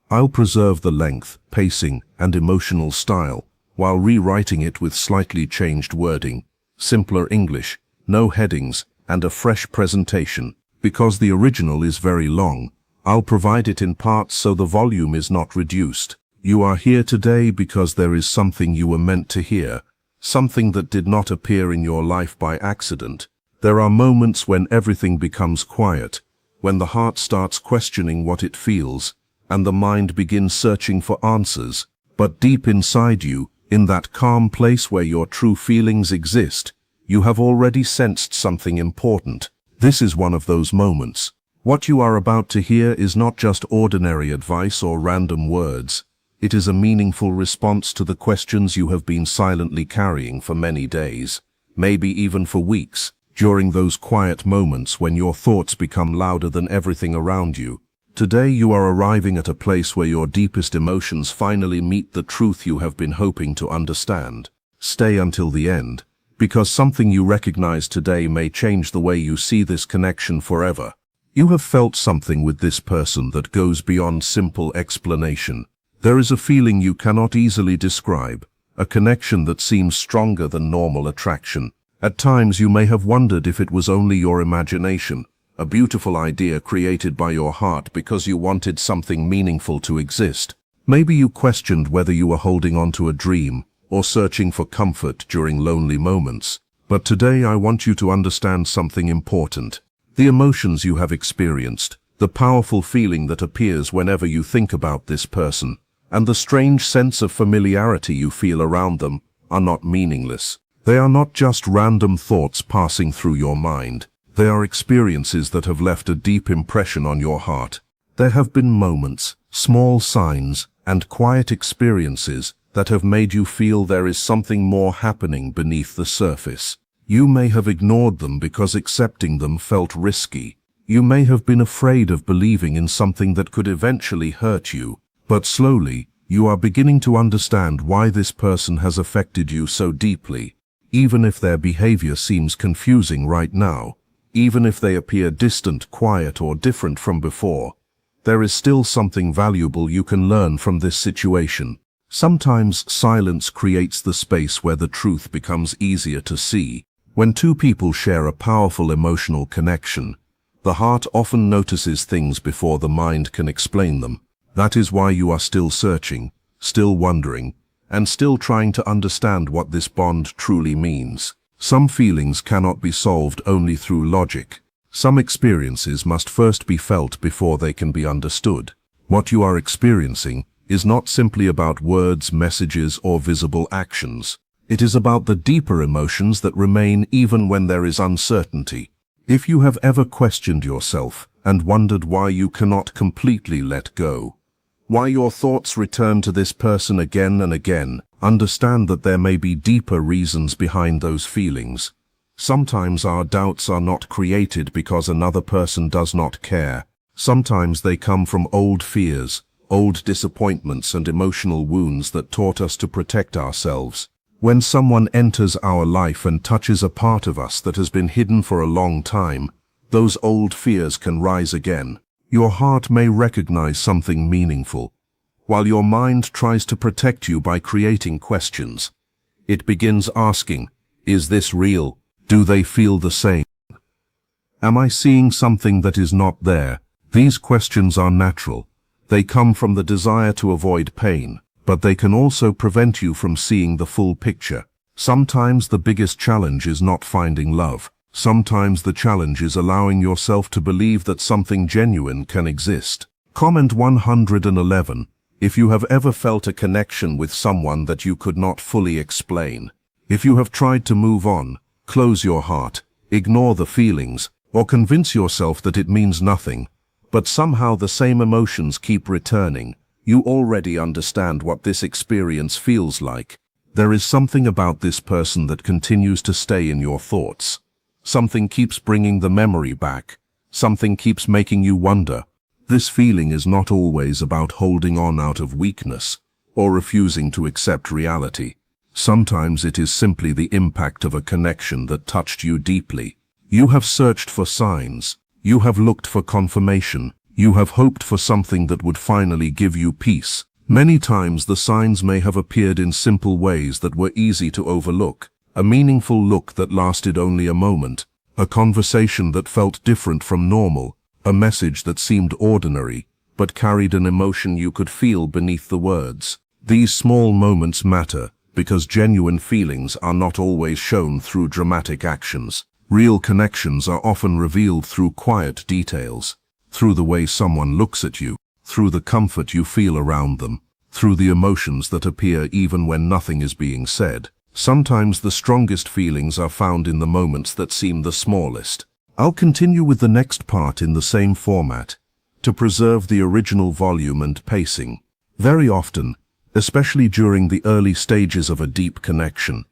I'll preserve the length, pacing, and emotional style, while rewriting it with slightly changed wording, simpler English, no headings, and a fresh presentation. Because the original is very long, I'll provide it in parts so the volume is not reduced. You are here today because there is something you were meant to hear, something that did not appear in your life by accident. There are moments when everything becomes quiet, when the heart starts questioning what it feels, and the mind begins searching for answers. But deep inside you, in that calm place where your true feelings exist, you have already sensed something important. This is one of those moments. What you are about to hear is not just ordinary advice or random words. It is a meaningful response to the questions you have been silently carrying for many days, maybe even for weeks. During those quiet moments when your thoughts become louder than everything around you. Today you are arriving at a place where your deepest emotions finally meet the truth you have been hoping to understand. Stay until the end, because something you recognize today may change the way you see this connection forever. You have felt something with this person that goes beyond simple explanation. There is a feeling you cannot easily describe, a connection that seems stronger than normal attraction. At times you may have wondered if it was only your imagination, a beautiful idea created by your heart because you wanted something meaningful to exist. Maybe you questioned whether you were holding on to a dream or searching for comfort during lonely moments. But today I want you to understand something important. The emotions you have experienced, the powerful feeling that appears whenever you think about this person, and the strange sense of familiarity you feel around them are not meaningless. They are not just random thoughts passing through your mind. They are experiences that have left a deep impression on your heart. There have been moments, small signs, and quiet experiences that have made you feel there is something more happening beneath the surface. You may have ignored them because accepting them felt risky. You may have been afraid of believing in something that could eventually hurt you. But slowly, you are beginning to understand why this person has affected you so deeply. Even if their behavior seems confusing right now, even if they appear distant, quiet, or different from before, there is still something valuable you can learn from this situation. Sometimes silence creates the space where the truth becomes easier to see. When two people share a powerful emotional connection, the heart often notices things before the mind can explain them. That is why you are still searching, still wondering, and still trying to understand what this bond truly means. Some feelings cannot be solved only through logic. Some experiences must first be felt before they can be understood. What you are experiencing is not simply about words, messages, or visible actions. It is about the deeper emotions that remain even when there is uncertainty. If you have ever questioned yourself and wondered why you cannot completely let go, why your thoughts return to this person again and again, understand that there may be deeper reasons behind those feelings. Sometimes our doubts are not created because another person does not care. Sometimes they come from old fears, old disappointments, and emotional wounds that taught us to protect ourselves. When someone enters our life and touches a part of us that has been hidden for a long time, those old fears can rise again. Your heart may recognize something meaningful, while your mind tries to protect you by creating questions. It begins asking, is this real? Do they feel the same? Am I seeing something that is not there? These questions are natural. They come from the desire to avoid pain, but they can also prevent you from seeing the full picture. Sometimes the biggest challenge is not finding love. Sometimes the challenge is allowing yourself to believe that something genuine can exist. Comment 111. If you have ever felt a connection with someone that you could not fully explain. If you have tried to move on, close your heart, ignore the feelings, or convince yourself that it means nothing, but somehow the same emotions keep returning, you already understand what this experience feels like. There is something about this person that continues to stay in your thoughts. Something keeps bringing the memory back. Something keeps making you wonder. This feeling is not always about holding on out of weakness or refusing to accept reality. Sometimes it is simply the impact of a connection that touched you deeply. You have searched for signs. You have looked for confirmation. You have hoped for something that would finally give you peace. Many times the signs may have appeared in simple ways that were easy to overlook. A meaningful look that lasted only a moment, a conversation that felt different from normal, a message that seemed ordinary, but carried an emotion you could feel beneath the words. These small moments matter, because genuine feelings are not always shown through dramatic actions. Real connections are often revealed through quiet details, through the way someone looks at you, through the comfort you feel around them, through the emotions that appear even when nothing is being said. Sometimes the strongest feelings are found in the moments that seem the smallest. I'll continue with the next part in the same format, to preserve the original volume and pacing. Very often, especially during the early stages of a deep connection,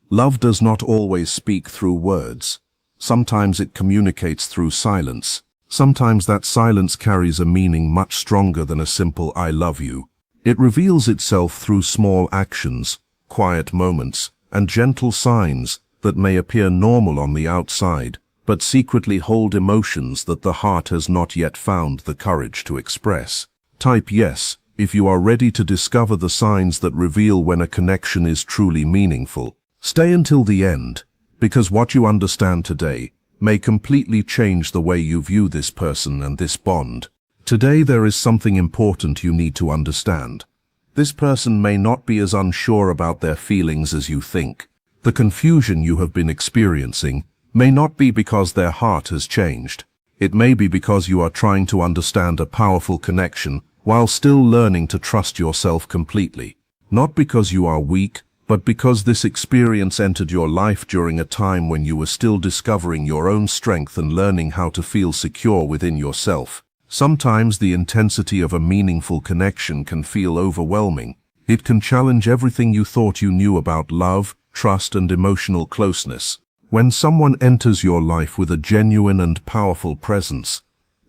love does not always speak through words. Sometimes it communicates through silence. Sometimes that silence carries a meaning much stronger than a simple "I love you." It reveals itself through small actions, quiet moments, and gentle signs that may appear normal on the outside, but secretly hold emotions that the heart has not yet found the courage to express. Type yes if you are ready to discover the signs that reveal when a connection is truly meaningful. Stay until the end, because what you understand today may completely change the way you view this person and this bond. Today there is something important you need to understand. This person may not be as unsure about their feelings as you think. The confusion you have been experiencing may not be because their heart has changed. It may be because you are trying to understand a powerful connection while still learning to trust yourself completely. Not because you are weak, but because this experience entered your life during a time when you were still discovering your own strength and learning how to feel secure within yourself. Sometimes the intensity of a meaningful connection can feel overwhelming. It can challenge everything you thought you knew about love, trust, and emotional closeness. When someone enters your life with a genuine and powerful presence,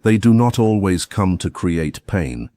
they do not always come to create pain.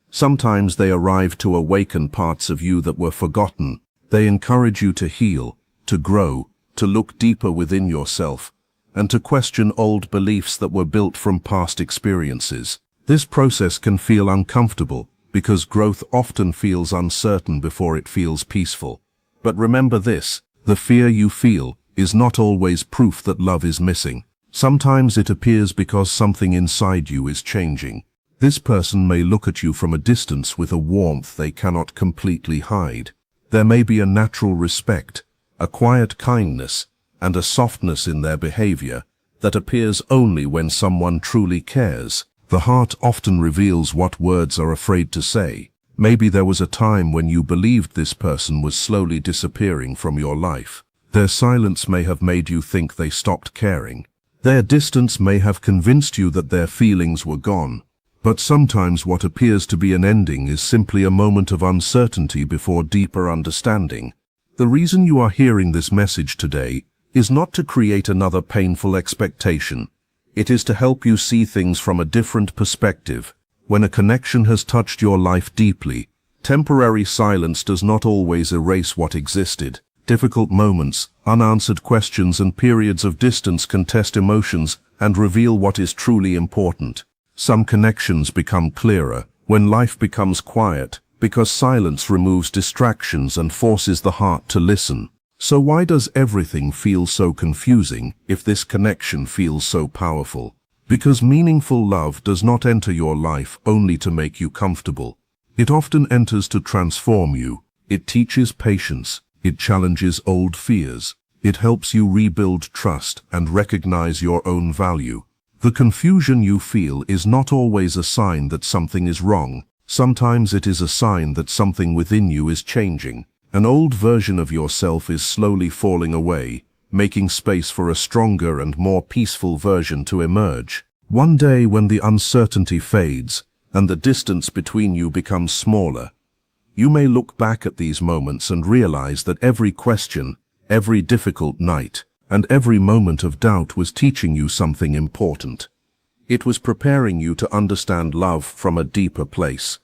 Sometimes they arrive to awaken parts of you that were forgotten. They encourage you to heal, to grow, to look deeper within yourself, and to question old beliefs that were built from past experiences. This process can feel uncomfortable because growth often feels uncertain before it feels peaceful. But remember this, the fear you feel is not always proof that love is missing. Sometimes it appears because something inside you is changing. This person may look at you from a distance with a warmth they cannot completely hide. There may be a natural respect, a quiet kindness, and a softness in their behavior that appears only when someone truly cares. The heart often reveals what words are afraid to say. Maybe there was a time when you believed this person was slowly disappearing from your life. Their silence may have made you think they stopped caring. Their distance may have convinced you that their feelings were gone. But sometimes what appears to be an ending is simply a moment of uncertainty before deeper understanding. The reason you are hearing this message today is not to create another painful expectation. It is to help you see things from a different perspective. When a connection has touched your life deeply, temporary silence does not always erase what existed. Difficult moments, unanswered questions, and periods of distance can test emotions and reveal what is truly important. Some connections become clearer when life becomes quiet, because silence removes distractions and forces the heart to listen. So why does everything feel so confusing if this connection feels so powerful? Because meaningful love does not enter your life only to make you comfortable. It often enters to transform you. It teaches patience. It challenges old fears. It helps you rebuild trust and recognize your own value. The confusion you feel is not always a sign that something is wrong. Sometimes it is a sign that something within you is changing. An old version of yourself is slowly falling away, making space for a stronger and more peaceful version to emerge. One day when the uncertainty fades and the distance between you becomes smaller, you may look back at these moments and realize that every question, every difficult night, and every moment of doubt was teaching you something important. It was preparing you to understand love from a deeper place.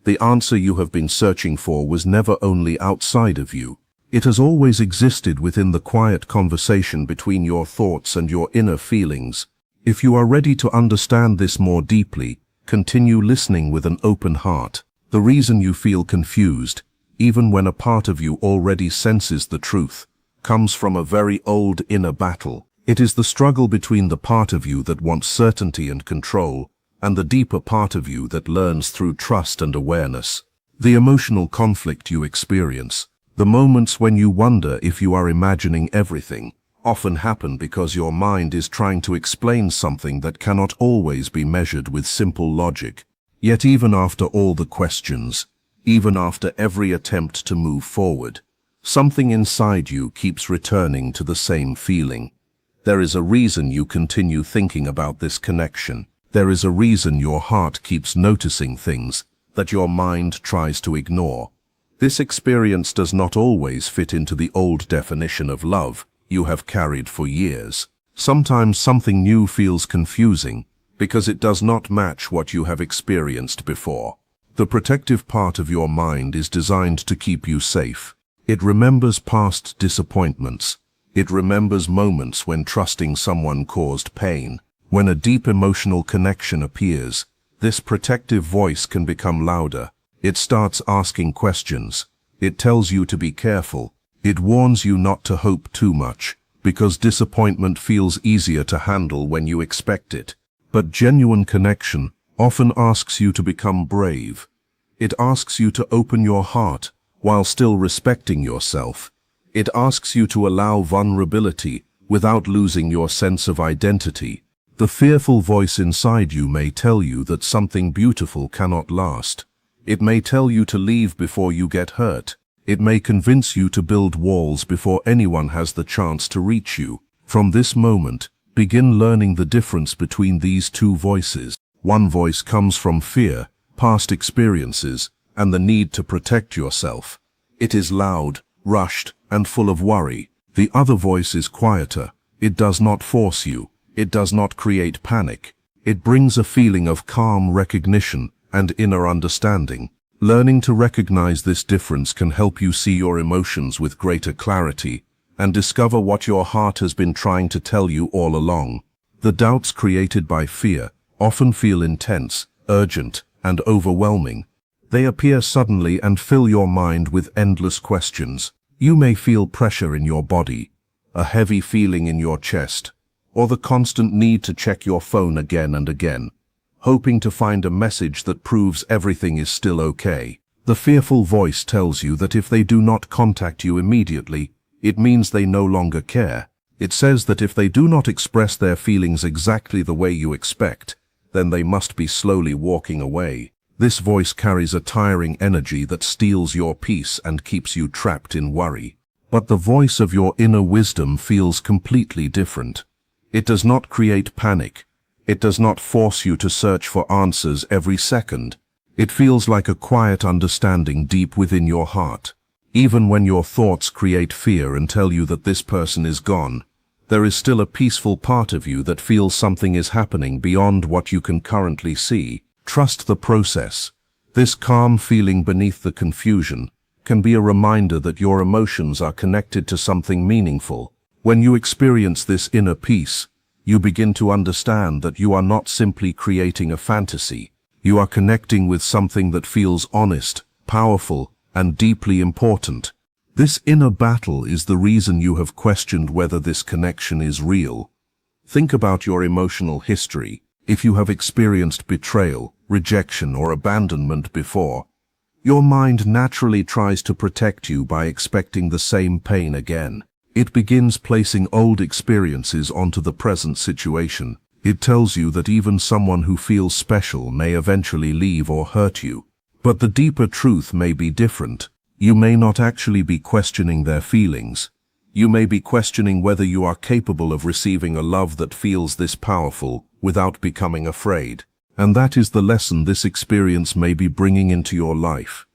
The answer you have been searching for was never only outside of you. It has always existed within the quiet conversation between your thoughts and your inner feelings. If you are ready to understand this more deeply, Continue listening with an open heart. The reason you feel confused, even when a part of you already senses the truth, comes from a very old inner battle. It is the struggle between the part of you that wants certainty and control, and the deeper part of you that learns through trust and awareness. The emotional conflict you experience, the moments when you wonder if you are imagining everything, often happen because your mind is trying to explain something that cannot always be measured with simple logic. Yet even after all the questions, even after every attempt to move forward, something inside you keeps returning to the same feeling. There is a reason you continue thinking about this connection. There is a reason your heart keeps noticing things that your mind tries to ignore. This experience does not always fit into the old definition of love you have carried for years. Sometimes something new feels confusing because it does not match what you have experienced before. The protective part of your mind is designed to keep you safe. It remembers past disappointments. It remembers moments when trusting someone caused pain. When a deep emotional connection appears, this protective voice can become louder. It starts asking questions. It tells you to be careful. It warns you not to hope too much, because disappointment feels easier to handle when you expect it. But genuine connection often asks you to become brave. It asks you to open your heart while still respecting yourself. It asks you to allow vulnerability without losing your sense of identity. The fearful voice inside you may tell you that something beautiful cannot last. It may tell you to leave before you get hurt. It may convince you to build walls before anyone has the chance to reach you. From this moment, begin learning the difference between these two voices. One voice comes from fear, past experiences, and the need to protect yourself. It is loud, rushed, and full of worry. The other voice is quieter. It does not force you. It does not create panic. It brings a feeling of calm recognition and inner understanding. Learning to recognize this difference can help you see your emotions with greater clarity and discover what your heart has been trying to tell you all along. The doubts created by fear often feel intense, urgent, and overwhelming. They appear suddenly and fill your mind with endless questions. You may feel pressure in your body, a heavy feeling in your chest, or the constant need to check your phone again and again, hoping to find a message that proves everything is still okay. The fearful voice tells you that if they do not contact you immediately, it means they no longer care. It says that if they do not express their feelings exactly the way you expect, then they must be slowly walking away. This voice carries a tiring energy that steals your peace and keeps you trapped in worry. But the voice of your inner wisdom feels completely different. It does not create panic. It does not force you to search for answers every second. It feels like a quiet understanding deep within your heart. Even when your thoughts create fear and tell you that this person is gone, there is still a peaceful part of you that feels something is happening beyond what you can currently see. Trust the process. This calm feeling beneath the confusion can be a reminder that your emotions are connected to something meaningful. When you experience this inner peace, you begin to understand that you are not simply creating a fantasy. You are connecting with something that feels honest, powerful, and deeply important. This inner battle is the reason you have questioned whether this connection is real. Think about your emotional history. If you have experienced betrayal, rejection, or abandonment before, your mind naturally tries to protect you by expecting the same pain again. It begins placing old experiences onto the present situation. It tells you that even someone who feels special may eventually leave or hurt you. But the deeper truth may be different. You may not actually be questioning their feelings. You may be questioning whether you are capable of receiving a love that feels this powerful without becoming afraid. And that is the lesson this experience may be bringing into your life.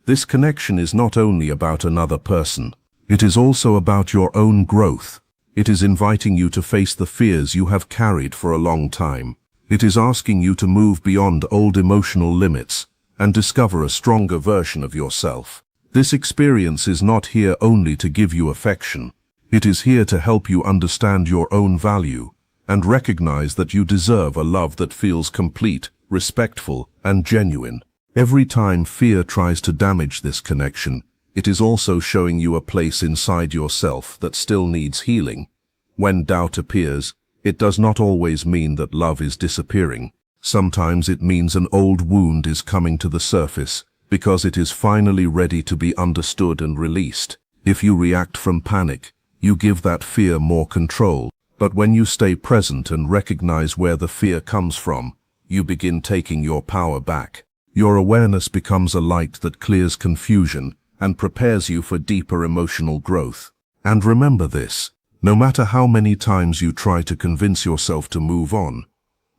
This connection is not only about another person. It is also about your own growth. It is inviting you to face the fears you have carried for a long time. It is asking you to move beyond old emotional limits and discover a stronger version of yourself. This experience is not here only to give you affection. It is here to help you understand your own value and recognize that you deserve a love that feels complete, respectful, and genuine. Every time fear tries to damage this connection, it is also showing you a place inside yourself that still needs healing. When doubt appears, it does not always mean that love is disappearing. Sometimes it means an old wound is coming to the surface, because it is finally ready to be understood and released. If you react from panic, you give that fear more control. But when you stay present and recognize where the fear comes from, you begin taking your power back. Your awareness becomes a light that clears confusion and prepares you for deeper emotional growth. And remember this, no matter how many times you try to convince yourself to move on,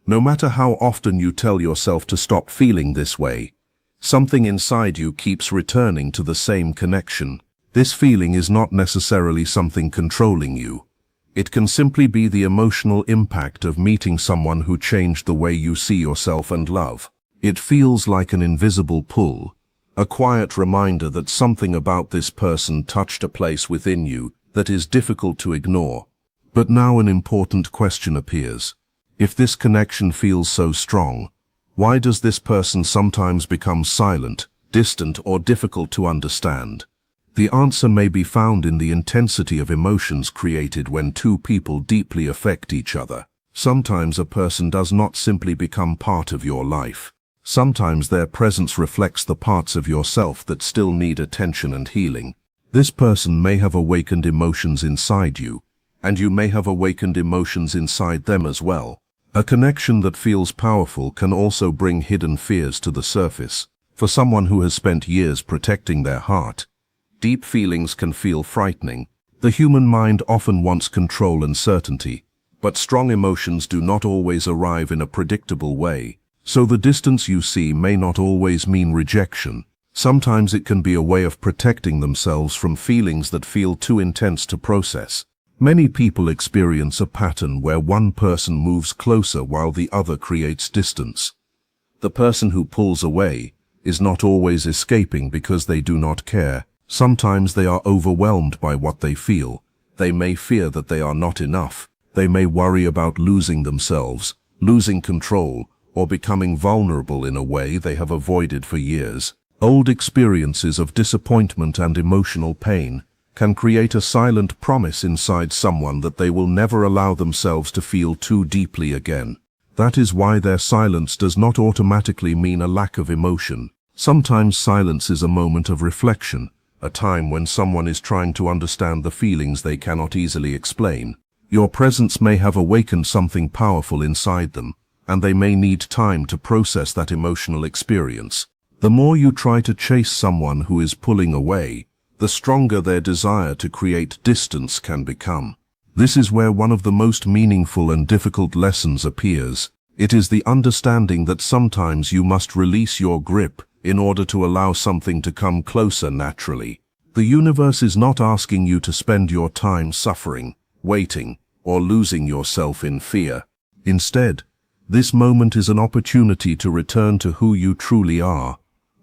no matter how often you tell yourself to stop feeling this way, something inside you keeps returning to the same connection. This feeling is not necessarily something controlling you. It can simply be the emotional impact of meeting someone who changed the way you see yourself and love. It feels like an invisible pull, a quiet reminder that something about this person touched a place within you that is difficult to ignore. But now an important question appears. If this connection feels so strong, why does this person sometimes become silent, distant, or difficult to understand? The answer may be found in the intensity of emotions created when two people deeply affect each other. Sometimes a person does not simply become part of your life. Sometimes their presence reflects the parts of yourself that still need attention and healing. This person may have awakened emotions inside you, and you may have awakened emotions inside them as well. A connection that feels powerful can also bring hidden fears to the surface. For someone who has spent years protecting their heart, deep feelings can feel frightening. The human mind often wants control and certainty, but strong emotions do not always arrive in a predictable way. So the distance you see may not always mean rejection. Sometimes it can be a way of protecting themselves from feelings that feel too intense to process. Many people experience a pattern where one person moves closer while the other creates distance. The person who pulls away is not always escaping because they do not care. Sometimes they are overwhelmed by what they feel. They may fear that they are not enough. They may worry about losing themselves, losing control, or becoming vulnerable in a way they have avoided for years. Old experiences of disappointment and emotional pain can create a silent promise inside someone that they will never allow themselves to feel too deeply again. That is why their silence does not automatically mean a lack of emotion. Sometimes silence is a moment of reflection, a time when someone is trying to understand the feelings they cannot easily explain. Your presence may have awakened something powerful inside them, and they may need time to process that emotional experience. The more you try to chase someone who is pulling away, the stronger their desire to create distance can become. This is where one of the most meaningful and difficult lessons appears. It is the understanding that sometimes you must release your grip in order to allow something to come closer naturally. The universe is not asking you to spend your time suffering, waiting, or losing yourself in fear. Instead, this moment is an opportunity to return to who you truly are,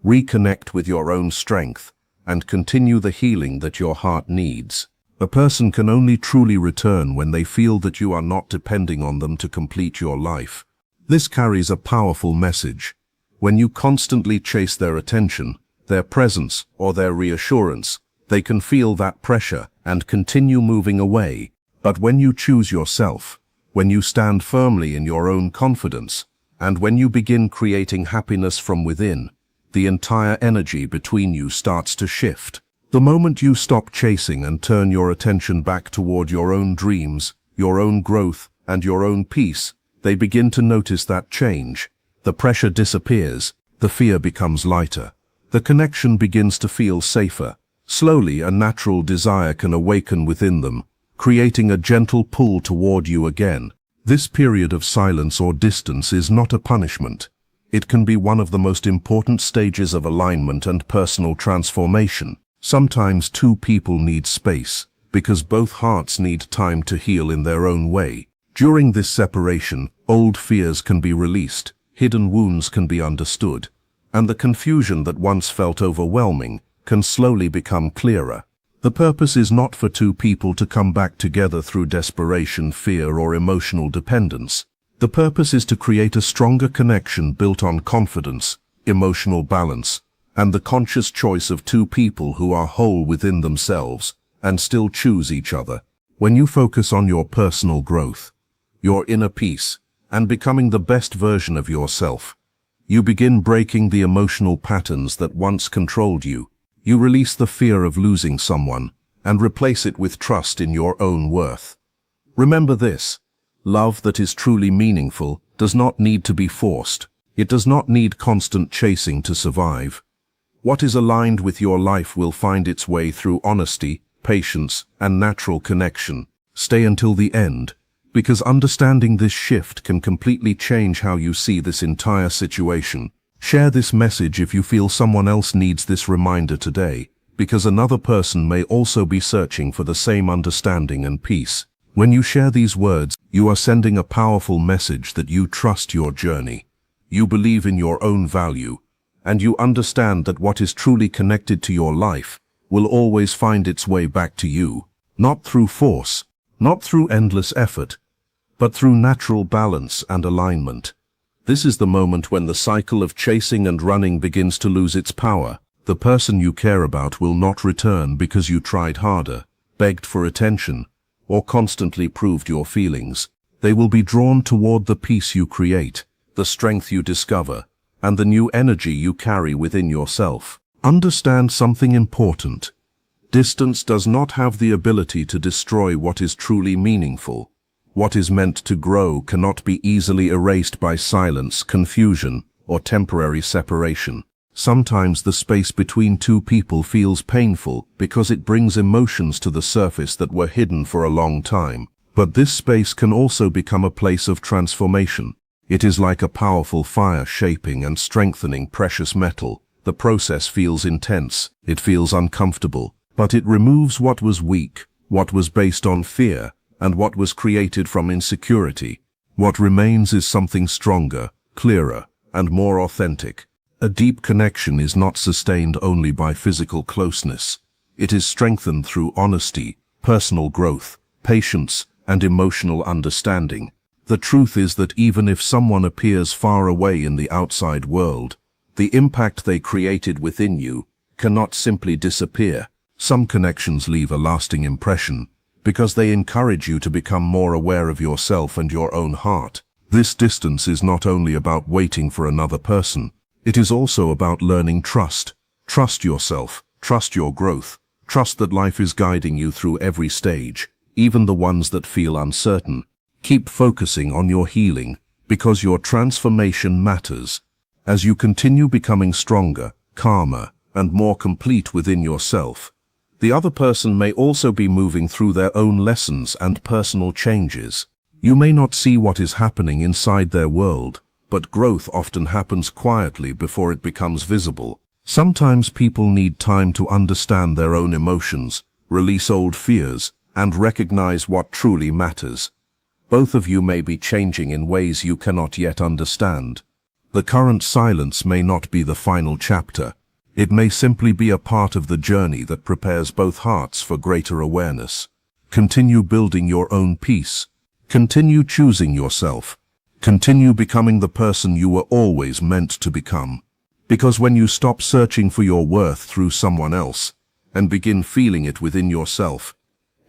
reconnect with your own strength, and continue the healing that your heart needs. A person can only truly return when they feel that you are not depending on them to complete your life. This carries a powerful message. When you constantly chase their attention, their presence, or their reassurance, they can feel that pressure and continue moving away. But when you choose yourself, when you stand firmly in your own confidence, and when you begin creating happiness from within, the entire energy between you starts to shift. The moment you stop chasing and turn your attention back toward your own dreams, your own growth, and your own peace, they begin to notice that change. The pressure disappears, the fear becomes lighter. The connection begins to feel safer. Slowly, a natural desire can awaken within them, creating a gentle pull toward you again. This period of silence or distance is not a punishment. It can be one of the most important stages of alignment and personal transformation. Sometimes two people need space, because both hearts need time to heal in their own way. During this separation, old fears can be released, hidden wounds can be understood, and the confusion that once felt overwhelming can slowly become clearer. The purpose is not for two people to come back together through desperation, fear, or emotional dependence. The purpose is to create a stronger connection built on confidence, emotional balance, and the conscious choice of two people who are whole within themselves and still choose each other. When you focus on your personal growth, your inner peace, and becoming the best version of yourself, you begin breaking the emotional patterns that once controlled you. You release the fear of losing someone and replace it with trust in your own worth. Remember this: love that is truly meaningful does not need to be forced. It does not need constant chasing to survive. What is aligned with your life will find its way through honesty, patience, and natural connection. Stay until the end, because understanding this shift can completely change how you see this entire situation. Share this message if you feel someone else needs this reminder today, because another person may also be searching for the same understanding and peace. When you share these words, you are sending a powerful message that you trust your journey. You believe in your own value, and you understand that what is truly connected to your life will always find its way back to you, not through force, not through endless effort, but through natural balance and alignment. This is the moment when the cycle of chasing and running begins to lose its power. The person you care about will not return because you tried harder, begged for attention, or constantly proved your feelings. They will be drawn toward the peace you create, the strength you discover, and the new energy you carry within yourself. Understand something important. Distance does not have the ability to destroy what is truly meaningful. What is meant to grow cannot be easily erased by silence, confusion, or temporary separation. Sometimes the space between two people feels painful because it brings emotions to the surface that were hidden for a long time. But this space can also become a place of transformation. It is like a powerful fire shaping and strengthening precious metal. The process feels intense, it feels uncomfortable, but it removes what was weak, what was based on fear, and what was created from insecurity. What remains is something stronger, clearer, and more authentic. A deep connection is not sustained only by physical closeness. It is strengthened through honesty, personal growth, patience, and emotional understanding. The truth is that even if someone appears far away in the outside world, the impact they created within you cannot simply disappear. Some connections leave a lasting impression because they encourage you to become more aware of yourself and your own heart. This distance is not only about waiting for another person, it is also about learning trust. Trust yourself, trust your growth, trust that life is guiding you through every stage, even the ones that feel uncertain. Keep focusing on your healing, because your transformation matters. As you continue becoming stronger, calmer, and more complete within yourself, the other person may also be moving through their own lessons and personal changes. You may not see what is happening inside their world, but growth often happens quietly before it becomes visible. Sometimes people need time to understand their own emotions, release old fears, and recognize what truly matters. Both of you may be changing in ways you cannot yet understand. The current silence may not be the final chapter. It may simply be a part of the journey that prepares both hearts for greater awareness. Continue building your own peace. Continue choosing yourself. Continue becoming the person you were always meant to become. Because when you stop searching for your worth through someone else and begin feeling it within yourself,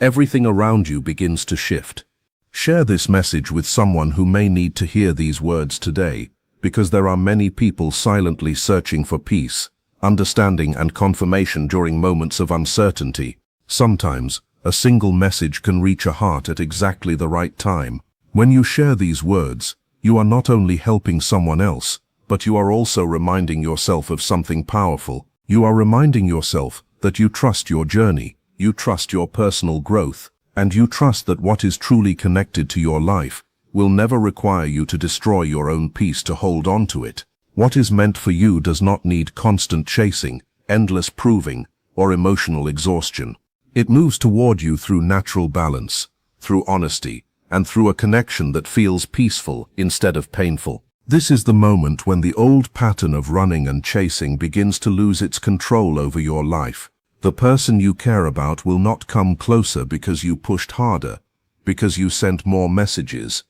everything around you begins to shift. Share this message with someone who may need to hear these words today, because there are many people silently searching for peace, understanding, and confirmation during moments of uncertainty. Sometimes, a single message can reach a heart at exactly the right time. When you share these words, you are not only helping someone else, but you are also reminding yourself of something powerful. You are reminding yourself that you trust your journey, you trust your personal growth, and you trust that what is truly connected to your life will never require you to destroy your own peace to hold on to it. What is meant for you does not need constant chasing, endless proving, or emotional exhaustion. It moves toward you through natural balance, through honesty, and through a connection that feels peaceful instead of painful. This is the moment when the old pattern of running and chasing begins to lose its control over your life. The person you care about will not come closer because you pushed harder, because you sent more messages,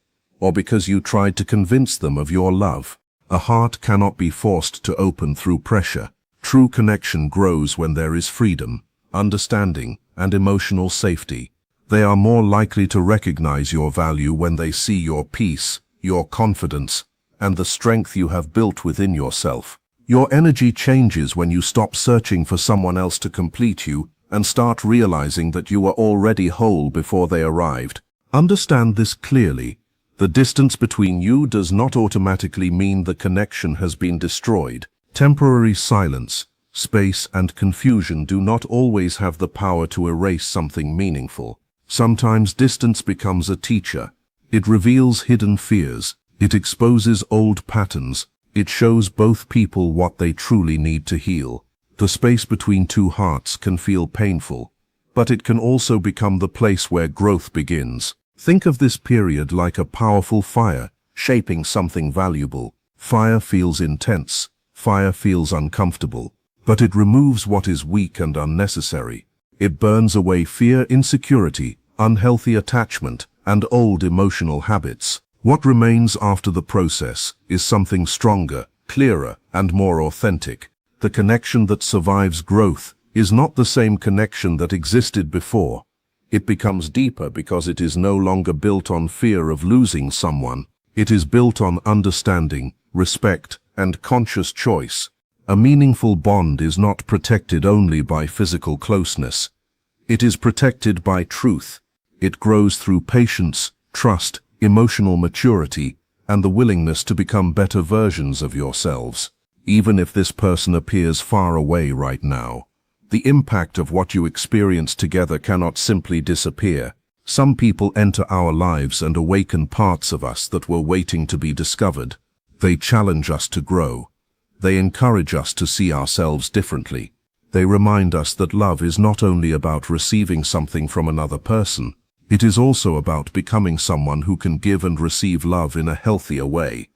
or because you tried to convince them of your love. A heart cannot be forced to open through pressure. True connection grows when there is freedom, understanding, and emotional safety. They are more likely to recognize your value when they see your peace, your confidence, and the strength you have built within yourself. Your energy changes when you stop searching for someone else to complete you and start realizing that you were already whole before they arrived. Understand this clearly. The distance between you does not automatically mean the connection has been destroyed. Temporary silence, space, and confusion do not always have the power to erase something meaningful. Sometimes distance becomes a teacher. It reveals hidden fears. It exposes old patterns. It shows both people what they truly need to heal. The space between two hearts can feel painful, but it can also become the place where growth begins. Think of this period like a powerful fire, shaping something valuable. Fire feels intense. Fire feels uncomfortable, but it removes what is weak and unnecessary. It burns away fear, insecurity, unhealthy attachment, and old emotional habits. What remains after the process is something stronger, clearer, and more authentic. The connection that survives growth is not the same connection that existed before. It becomes deeper because it is no longer built on fear of losing someone. It is built on understanding, respect, and conscious choice. A meaningful bond is not protected only by physical closeness. It is protected by truth. It grows through patience, trust, emotional maturity, and the willingness to become better versions of yourselves. Even if this person appears far away right now, the impact of what you experience together cannot simply disappear. Some people enter our lives and awaken parts of us that were waiting to be discovered. They challenge us to grow. They encourage us to see ourselves differently. They remind us that love is not only about receiving something from another person, it is also about becoming someone who can give and receive love in a healthier way.